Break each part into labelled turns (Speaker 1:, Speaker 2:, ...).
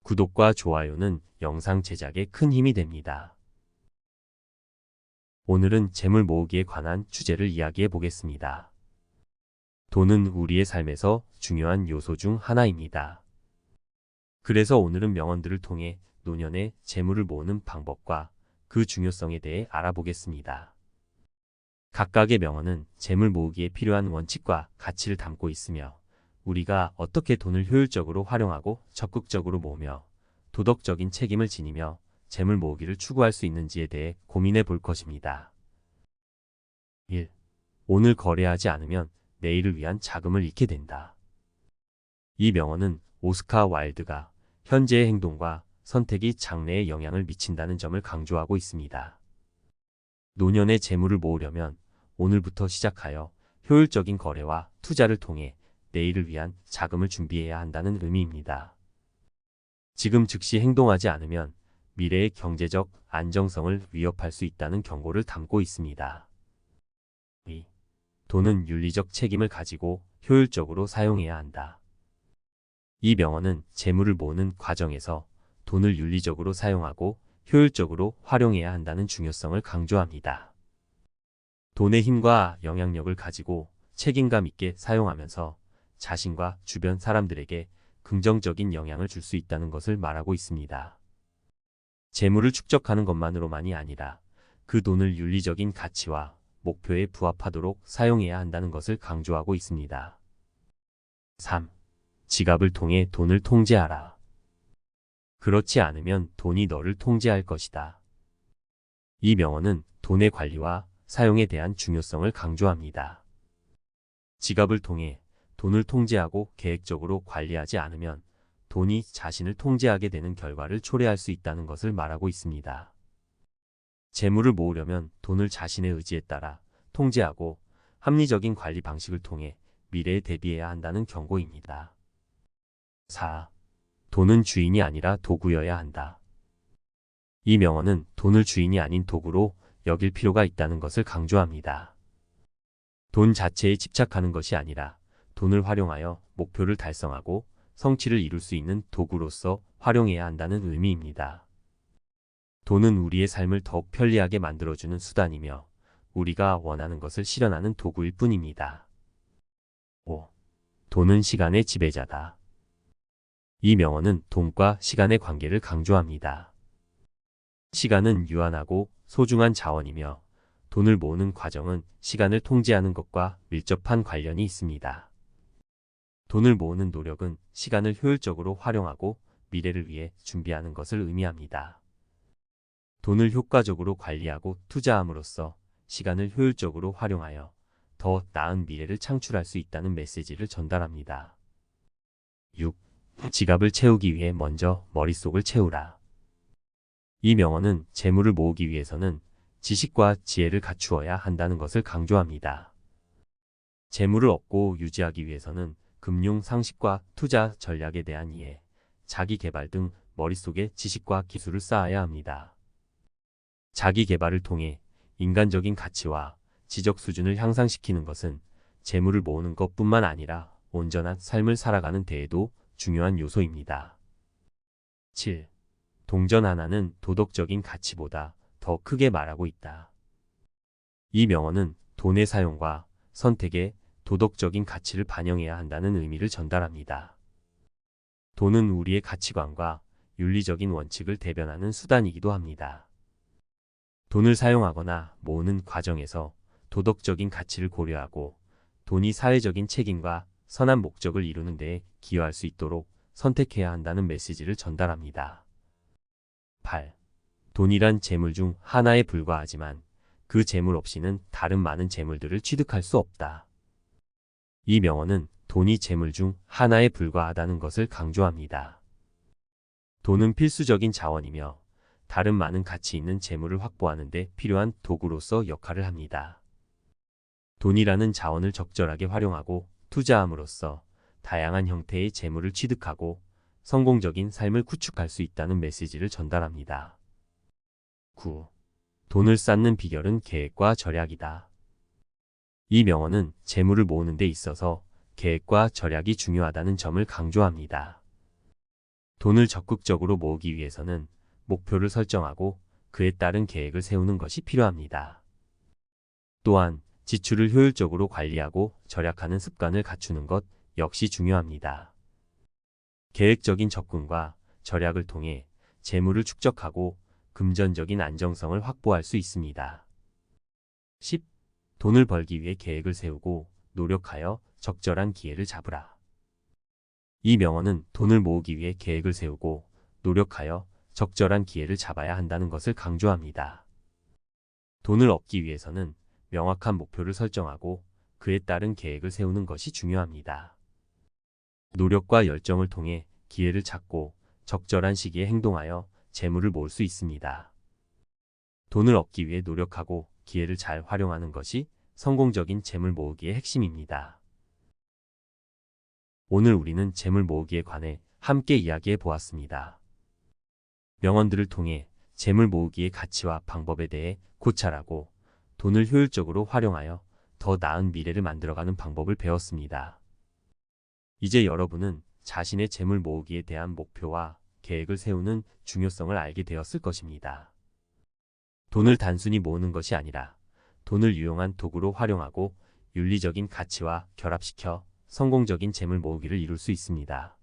Speaker 1: 구독과 좋아요는 영상 제작에 큰 힘이 됩니다. 오늘은 재물 모으기에 관한 주제를 이야기해 보겠습니다. 돈은 우리의 삶에서 중요한 요소 중 하나입니다. 그래서 오늘은 명언들을 통해 노년에 재물을 모으는 방법과 그 중요성에 대해 알아보겠습니다. 각각의 명언은 재물 모으기에 필요한 원칙과 가치를 담고 있으며 우리가 어떻게 돈을 효율적으로 활용하고 적극적으로 모으며 도덕적인 책임을 지니며 재물 모으기를 추구할 수 있는지에 대해 고민해 볼 것입니다. 1. 오늘 거래하지 않으면 내일을 위한 자금을 잃게 된다. 이 명언은 오스카 와일드가 현재의 행동과 선택이 장래에 영향을 미친다는 점을 강조하고 있습니다. 노년에 재물을 모으려면 오늘부터 시작하여 효율적인 거래와 투자를 통해 내일을 위한 자금을 준비해야 한다는 의미입니다. 지금 즉시 행동하지 않으면 미래의 경제적 안정성을 위협할 수 있다는 경고를 담고 있습니다. 2. 돈은 윤리적 책임을 가지고 효율적으로 사용해야 한다. 이 명언은 재물을 모으는 과정에서 돈을 윤리적으로 사용하고 효율적으로 활용해야 한다는 중요성을 강조합니다. 돈의 힘과 영향력을 가지고 책임감 있게 사용하면서 자신과 주변 사람들에게 긍정적인 영향을 줄 수 있다는 것을 말하고 있습니다. 재물을 축적하는 것만으로만이 아니라 그 돈을 윤리적인 가치와 목표에 부합하도록 사용해야 한다는 것을 강조하고 있습니다. 3. 지갑을 통해 돈을 통제하라. 그렇지 않으면 돈이 너를 통제할 것이다. 이 명언은 돈의 관리와 사용에 대한 중요성을 강조합니다. 지갑을 통해 돈을 통제하고 계획적으로 관리하지 않으면 돈이 자신을 통제하게 되는 결과를 초래할 수 있다는 것을 말하고 있습니다. 재물을 모으려면 돈을 자신의 의지에 따라 통제하고 합리적인 관리 방식을 통해 미래에 대비해야 한다는 경고입니다. 4. 돈은 주인이 아니라 도구여야 한다. 이 명언은 돈을 주인이 아닌 도구로 여길 필요가 있다는 것을 강조합니다. 돈 자체에 집착하는 것이 아니라 돈을 활용하여 목표를 달성하고 성취를 이룰 수 있는 도구로서 활용해야 한다는 의미입니다. 돈은 우리의 삶을 더욱 편리하게 만들어주는 수단이며 우리가 원하는 것을 실현하는 도구일 뿐입니다. 5. 돈은 시간의 지배자다. 이 명언은 돈과 시간의 관계를 강조합니다. 시간은 유한하고 소중한 자원이며 돈을 모으는 과정은 시간을 통제하는 것과 밀접한 관련이 있습니다. 돈을 모으는 노력은 시간을 효율적으로 활용하고 미래를 위해 준비하는 것을 의미합니다. 돈을 효과적으로 관리하고 투자함으로써 시간을 효율적으로 활용하여 더 나은 미래를 창출할 수 있다는 메시지를 전달합니다. 6. 지갑을 채우기 위해 먼저 머릿속을 채우라. 이 명언은 재물을 모으기 위해서는 지식과 지혜를 갖추어야 한다는 것을 강조합니다. 재물을 얻고 유지하기 위해서는 금융 상식과 투자 전략에 대한 이해, 자기 개발 등 머릿속에 지식과 기술을 쌓아야 합니다. 자기 개발을 통해 인간적인 가치와 지적 수준을 향상시키는 것은 재물을 모으는 것뿐만 아니라 온전한 삶을 살아가는 데에도 중요한 요소입니다. 7. 동전 하나는 도덕적인 가치보다 더 크게 말하고 있다. 이 명언은 돈의 사용과 선택에 도덕적인 가치를 반영해야 한다는 의미를 전달합니다. 돈은 우리의 가치관과 윤리적인 원칙을 대변하는 수단이기도 합니다. 돈을 사용하거나 모으는 과정에서 도덕적인 가치를 고려하고 돈이 사회적인 책임과 선한 목적을 이루는 데 기여할 수 있도록 선택해야 한다는 메시지를 전달합니다. 8. 돈이란 재물 중 하나에 불과하지만 그 재물 없이는 다른 많은 재물들을 취득할 수 없다. 이 명언은 돈이 재물 중 하나에 불과하다는 것을 강조합니다. 돈은 필수적인 자원이며 다른 많은 가치 있는 재물을 확보하는 데 필요한 도구로서 역할을 합니다. 돈이라는 자원을 적절하게 활용하고 투자함으로써 다양한 형태의 재물을 취득하고 성공적인 삶을 구축할 수 있다는 메시지를 전달합니다. 9. 돈을 쌓는 비결은 계획과 절약이다. 이 명언은 재물을 모으는 데 있어서 계획과 절약이 중요하다는 점을 강조합니다. 돈을 적극적으로 모으기 위해서는 목표를 설정하고 그에 따른 계획을 세우는 것이 필요합니다. 또한 지출을 효율적으로 관리하고 절약하는 습관을 갖추는 것 역시 중요합니다. 계획적인 접근과 절약을 통해 재물을 축적하고 금전적인 안정성을 확보할 수 있습니다. 10. 돈을 벌기 위해 계획을 세우고 노력하여 적절한 기회를 잡으라. 이 명언은 돈을 모으기 위해 계획을 세우고 노력하여 적절한 기회를 잡아야 한다는 것을 강조합니다. 돈을 얻기 위해서는 명확한 목표를 설정하고 그에 따른 계획을 세우는 것이 중요합니다. 노력과 열정을 통해 기회를 찾고 적절한 시기에 행동하여 재물을 모을 수 있습니다. 돈을 얻기 위해 노력하고 기회를 잘 활용하는 것이 성공적인 재물 모으기의 핵심입니다. 오늘 우리는 재물 모으기에 관해 함께 이야기해 보았습니다. 명언들을 통해 재물 모으기의 가치와 방법에 대해 고찰하고 돈을 효율적으로 활용하여 더 나은 미래를 만들어가는 방법을 배웠습니다. 이제 여러분은 자신의 재물 모으기에 대한 목표와 계획을 세우는 중요성을 알게 되었을 것입니다. 돈을 단순히 모으는 것이 아니라 돈을 유용한 도구로 활용하고 윤리적인 가치와 결합시켜 성공적인 재물 모으기를 이룰 수 있습니다.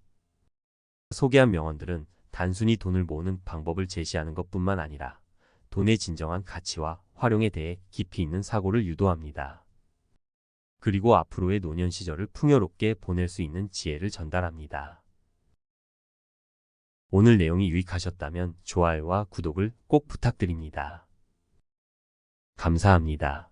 Speaker 1: 소개한 명언들은 단순히 돈을 모으는 방법을 제시하는 것뿐만 아니라 돈의 진정한 가치와 활용에 대해 깊이 있는 사고를 유도합니다. 그리고 앞으로의 노년 시절을 풍요롭게 보낼 수 있는 지혜를 전달합니다. 오늘 내용이 유익하셨다면 좋아요와 구독을 꼭 부탁드립니다. 감사합니다.